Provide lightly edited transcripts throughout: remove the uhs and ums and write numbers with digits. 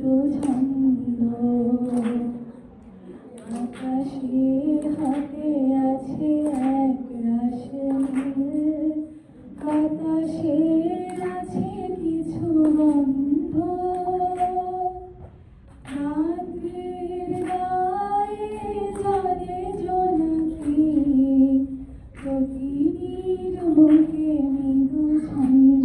মৃদু ছন্দ। আকাশের হাতে আছে এক রাশ নীল, বাতাসের আছে কিছু গন্ধ। রাত্রির গায়ে জলে জোনাকি, প্রকৃতির বুকে মৃদু ছন্দ।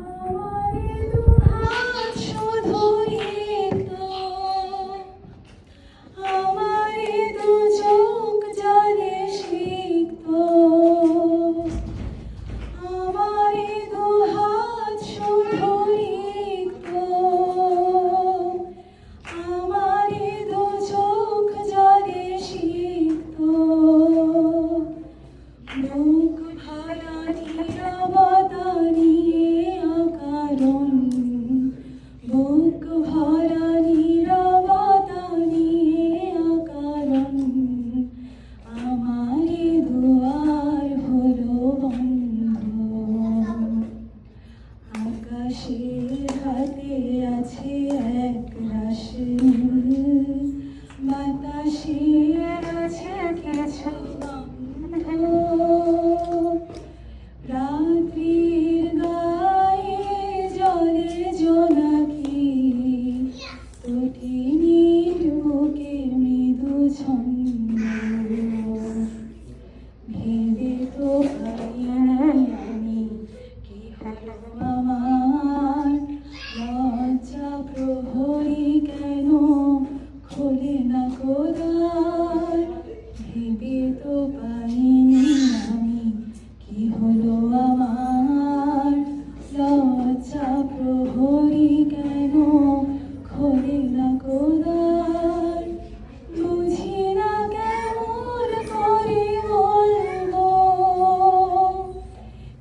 আমার দুহাত শুধুই তো, আমার দু চোখ জলে সিক্ত। আমার দুহাত শুধুই তো, আমার দু চোখ জলে সিক্ত। বুক ভরা নীরবতা নিয়ে অকারণ, বুক ভরা নীরবতা নিয়ে অকারণ। আমার দুয়ার হলো বন্ধ। আকাশের হাতে আছে এক রাশ নীল, বাতাসের আছে কিছু গন্ধ। রাত্রির গায়ে জলে জোনাকি, তটিনীর বুকে মৃদু ছন্দ। ভেবে তো পারিনি আমি কি হলো আমার, লজ্জা প্রহরী কেন খোলে না দ্বার। ভেবে তো পারিনি আমি কি হলো আমার, লজ্জা প্রহরী কেন খোলে না দ্বার। বুঝি না কেমন করে বলবো,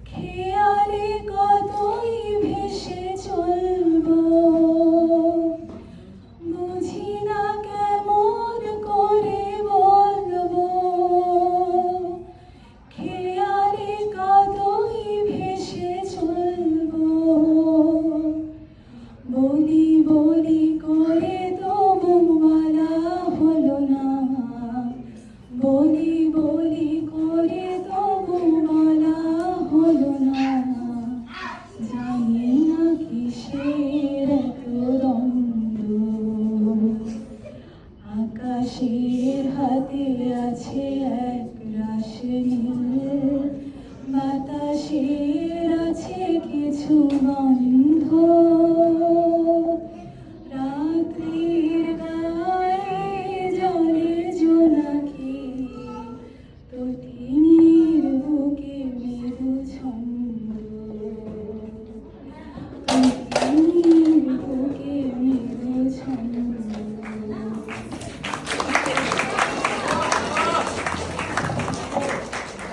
খেয়ালে কতই ভেসে চলবো। বুঝি না কেমন করে বলবো, খেয়ালে কতই ভেসে চলবো। বলি বলি করে তবু বলা হলো না, বলি বলি করে তবু বলা হলো না। জানি না কিসের এত দ্বন্দ্ব। আকাশের হাতে আছে এক রাশ নীল, বাতাসের আছে কিছু গন্ধ।